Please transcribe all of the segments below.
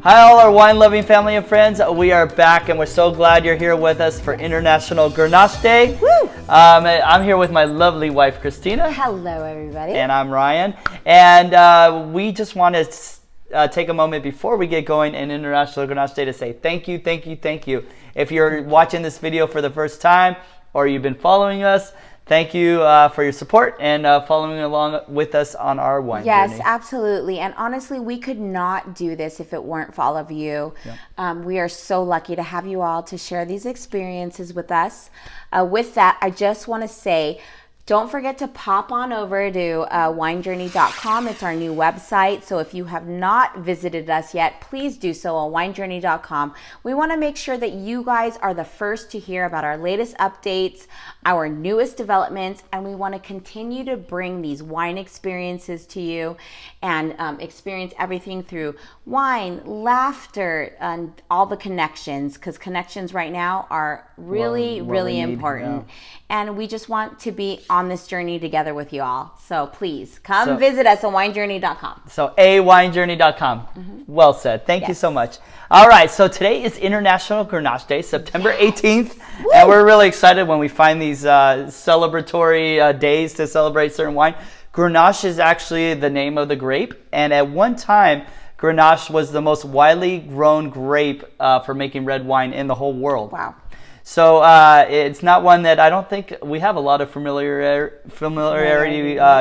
Hi all our wine-loving family and friends. We are back and we're so glad you're here with us for International Grenache Day. Woo! I'm here with my lovely wife, Christina. Hello, everybody. And I'm Ryan. And we just want to take a moment before we get going in International Grenache Day to say thank you, thank you, thank you. If you're watching this video for the first time or you've been following us, thank you for your support and following along with us on our wine journey. Yes, absolutely. And honestly, we could not do this if it weren't for all of you. Yep. We are so lucky to have you all to share these experiences with us. With that, I just want to say, don't forget to pop on over to winejourney.com. It's our new website. So if you have not visited us yet, please do so on winejourney.com. We want to make sure that you guys are the first to hear about our latest updates, our newest developments, and we want to continue to bring these wine experiences to you and experience everything through wine, laughter, and all the connections, because connections right now are really important. Yeah. And we just want to be on this journey together with you all. So please come visit us on winejourney.com. So winejourney.com. Mm-hmm. Well said. Thank you so much. All right. So today is International Grenache Day, September 18th. Woo! And we're really excited when we find these celebratory days to celebrate certain wine. Grenache is actually the name of the grape. And at one time, Grenache was the most widely grown grape for making red wine in the whole world. Wow. So it's not one that I don't think we have a lot of familiarity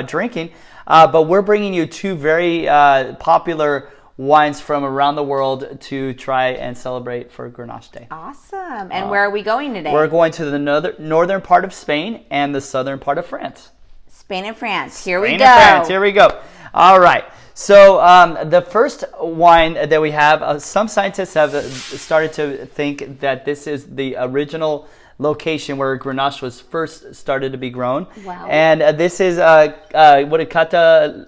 drinking, but we're bringing you two very popular wines from around the world to try and celebrate for Grenache Day. Awesome. And where are we going today? We're going to the northern part of Spain and the southern part of France. Spain and France. Here we go. Spain and France. Here we go. All right. So the first wine that we have, some scientists have started to think that this is the original location where Grenache was first started to be grown. Wow. And this is Calatayud.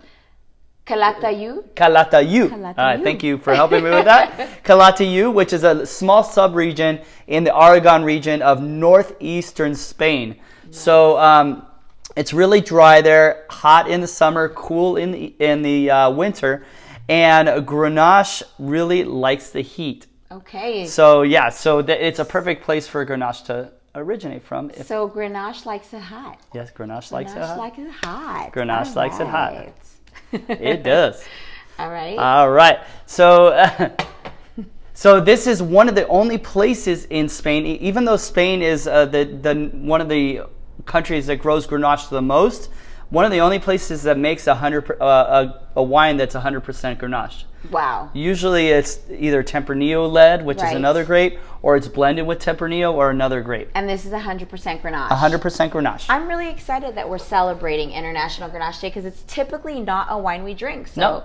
Calatayud. All right, thank you for helping me with that. Calatayud, which is a small sub-region in the Aragon region of northeastern Spain. Nice. So it's really dry there, hot in the summer, cool in the winter, and Grenache really likes the heat. Okay. So yeah, it's a perfect place for Grenache to originate from. So Grenache likes it hot. Yes, Grenache likes it hot. Grenache likes it hot. It does. All right. All right. So. So this is one of the only places in Spain, even though Spain is one of the countries that grows Grenache the most, one of the only places that makes a wine that's 100% Grenache. Wow. Usually it's either Tempranillo led, which is another grape, or it's blended with Tempranillo or another grape. And this is 100% Grenache. 100% Grenache. I'm really excited that we're celebrating International Grenache Day because it's typically not a wine we drink. So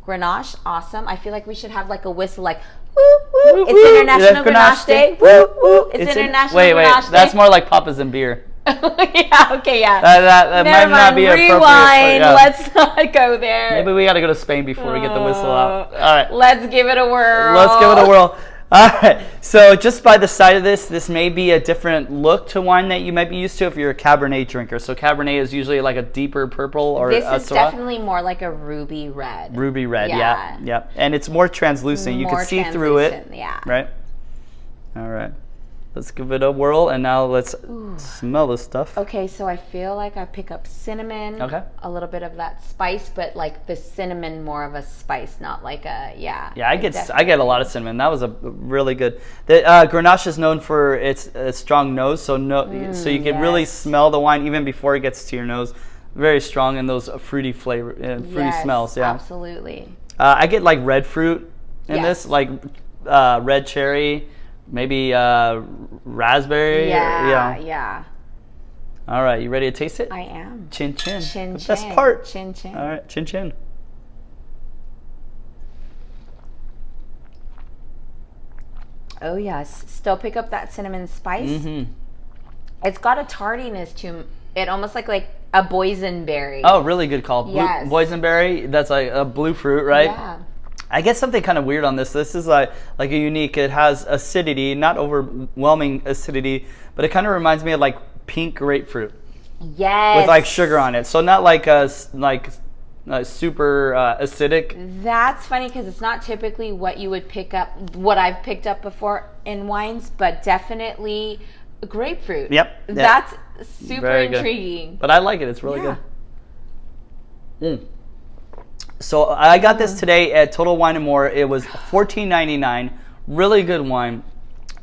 Grenache, awesome. I feel like we should have like a whistle like, woo, woo. It's International Grenache Day. Woo, woo. It's International Grenache Day. That's more like Papa's and beer. Yeah. That might not be appropriate. Rewind. Let's not go there. Maybe we got to go to Spain before we get the whistle out. All right. Let's give it a whirl. Let's give it a whirl. All right. So just by the side of this may be a different look to wine that you might be used to if you're a Cabernet drinker. So Cabernet is usually like a deeper purple or this is definitely more like a ruby red. Ruby red, yeah. And it's more translucent. You can see through it. Yeah. Right? All right. Let's give it a whirl, and now let's smell this stuff. Okay, so I feel like I pick up cinnamon. Okay. A little bit of that spice, but like the cinnamon more of a spice, not like a Yeah, I get a lot of cinnamon. That was a really good. The Grenache is known for its strong nose, so you can really smell the wine even before it gets to your nose. Very strong in those fruity flavor, fruity smells. Yeah, absolutely. I get like red fruit in this, like red cherry. Maybe raspberry. Yeah. All right, you ready to taste it? I am. Chin chin. Chin the chin. best part. Chin chin. All right, chin chin. Oh yes, still pick up that cinnamon spice. Mm-hmm. It's got a tardiness to it, almost like a boysenberry. Oh, really good call. Yes. Boysenberry. That's like a blue fruit, right? Yeah. I get something kind of weird on this. This is like a unique. It has acidity, not overwhelming acidity, but it kind of reminds me of like pink grapefruit. Yes. With like sugar on it. So not like super acidic. That's funny because it's not typically what you would pick up, what I've picked up before in wines, but definitely grapefruit. Yep. That's super Very good. intriguing. But I like it. It's really good. So I got this today at Total Wine & More. It was $14.99. Really good wine.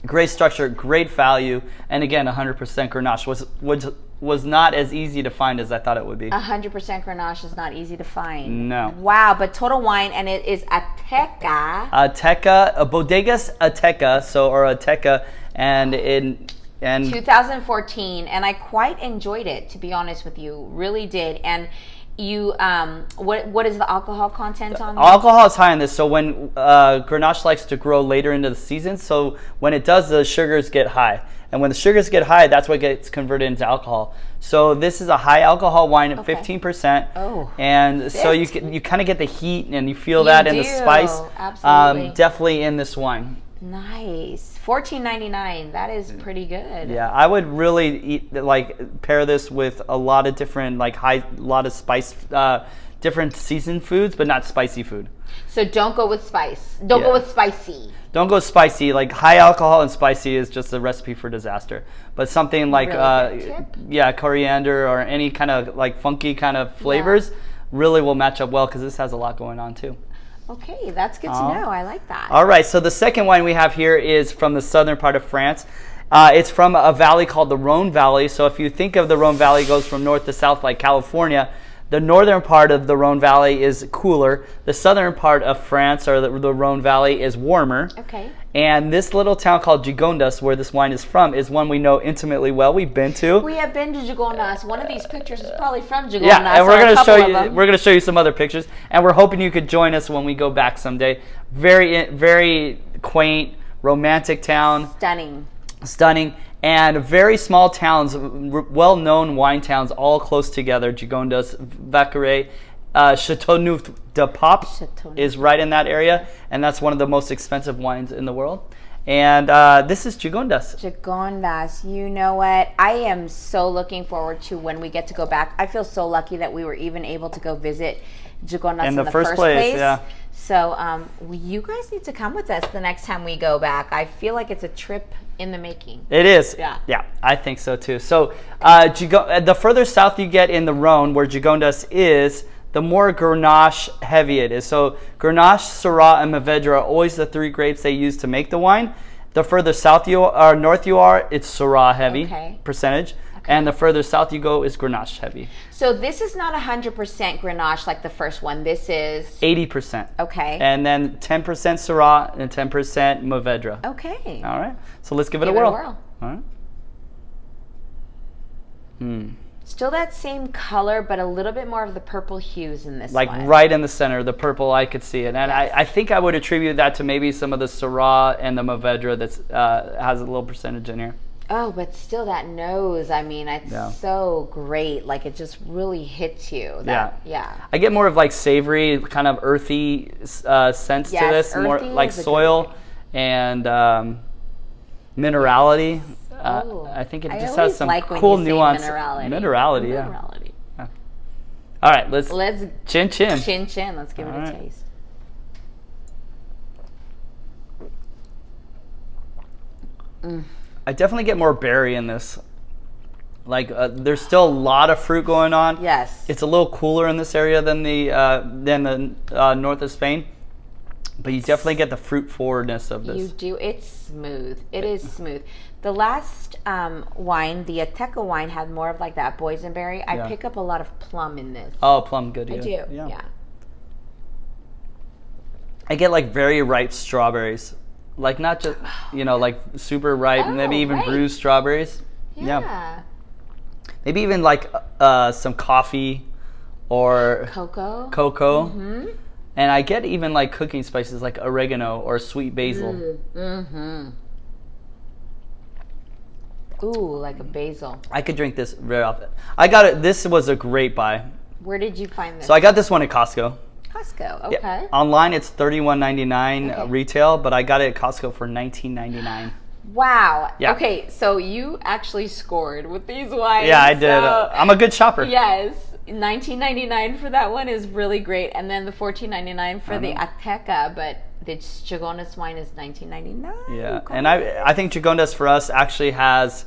Great structure, great value, and again, 100% Grenache was not as easy to find as I thought it would be. 100% Grenache is not easy to find. No. Wow, but Total Wine, and it is Ateca. Bodegas Ateca, or Ateca, and 2014, and I quite enjoyed it, to be honest with you. Really did. And you, what is the alcohol content on this? Alcohol is high on this, so when Grenache likes to grow later into the season, so when it does, the sugars get high. And when the sugars get high, that's what gets converted into alcohol. So this is a high alcohol wine at 15%. Oh, and 15. So you kind of get the heat and you feel that in the spice. Absolutely. Definitely in this wine. Nice. $14.99. That is pretty good. Yeah, I would really pair this with a lot of different lot of spice, different seasoned foods, but not spicy food. So don't go with spice. Don't go with spicy. Don't go spicy. Like high alcohol and spicy is just a recipe for disaster. But something like coriander or any kind of like funky kind of flavors really will match up well because this has a lot going on too. Okay, that's good to know. I like that. All right, so the second wine we have here is from the southern part of France. It's from a valley called the Rhone Valley. So if you think of the Rhone Valley, it goes from north to south like California. The northern part of the Rhone Valley is cooler. The southern part of France, or the Rhone Valley, is warmer. Okay. And this little town called Gigondas, where this wine is from, is one we know intimately well. We've been to. We have been to Gigondas. One of these pictures is probably from Gigondas. Yeah, and we're going to show you some other pictures, and we're hoping you could join us when we go back someday. Very, very quaint, romantic town. Stunning. And very small towns, well-known wine towns, all close together. Gigondas, Vacqueray, Châteauneuf-du-Pape is right in that area, and that's one of the most expensive wines in the world. And this is Gigondas. Gigondas. You know what? I am so looking forward to when we get to go back. I feel so lucky that we were even able to go visit Gigondas in the first place. Yeah. So you guys need to come with us the next time we go back. I feel like it's a trip in the making. It is. Yeah, I think so too. So the further south you get in the Rhone, where Gigondas is, the more Grenache heavy it is. So Grenache, Syrah, and Mourvedre are always the three grapes they use to make the wine. The further south north you are, it's Syrah heavy percentage. And the further south you go is Grenache heavy. So this is not 100% Grenache like the first one. This is 80%. Okay. And then 10% Syrah and 10% Mourvedre. Okay. All right. So let's give it a whirl. All right. Still that same color, but a little bit more of the purple hues in this one. Like right in the center, the purple, I could see it. And I think I would attribute that to maybe some of the Syrah and the Mourvedre that has a little percentage in here. Oh, but still that nose, I mean, it's so great. Like it just really hits you. Yeah. I get more of like savory, kind of earthy sense to this. More like soil and minerality. I think it just has some cool nuance. Minerality, yeah. All right, let's chin. Chin. Let's give it a taste. I definitely get more berry in this. Like there's still a lot of fruit going on. Yes. It's a little cooler in this area than the north of Spain, but you definitely get the fruit forwardness of this. You do. It's smooth. It is smooth. The last wine, the Ateca wine, had more of like that boysenberry. I pick up a lot of plum in this. Oh, plum, good. I do. Yeah. I get like very ripe strawberries. Like not just, like super ripe, maybe even bruised strawberries. Yeah. Maybe even like some coffee or cocoa. Mm-hmm. And I get even like cooking spices like oregano or sweet basil. Mm-hmm. Ooh, like a basil. I could drink this very often. I got it. This was a great buy. Where did you find this? So I got this one at Costco. Costco, okay. Yeah. Online, it's $31.99 retail, but I got it at Costco for $19.99. Wow. Yeah. Okay, so you actually scored with these wines. Yeah, I did. I'm a good shopper. Yes. $19.99 for that one is really great, and then the $14.99 for the Ateca, but the Chagones wine is $19.99. Yeah, and I think Chagones for us actually has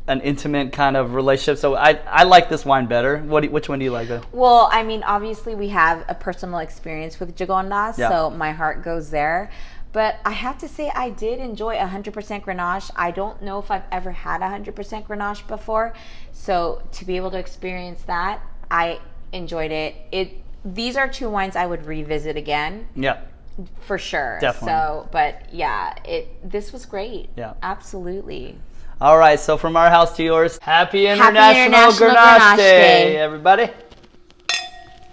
an intimate kind of relationship, so I like this wine better. Which one do you like better? Well, I mean, obviously we have a personal experience with Chagones, so my heart goes there. But I have to say I did enjoy 100% Grenache. I don't know if I've ever had 100% Grenache before, so to be able to experience that, I enjoyed it. These are two wines I would revisit again. Yeah. For sure. Definitely. So, but yeah, this was great. Yeah. Absolutely. All right, so from our house to yours, Happy International Grenache Day, everybody.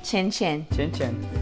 Chin chin. Chin chin.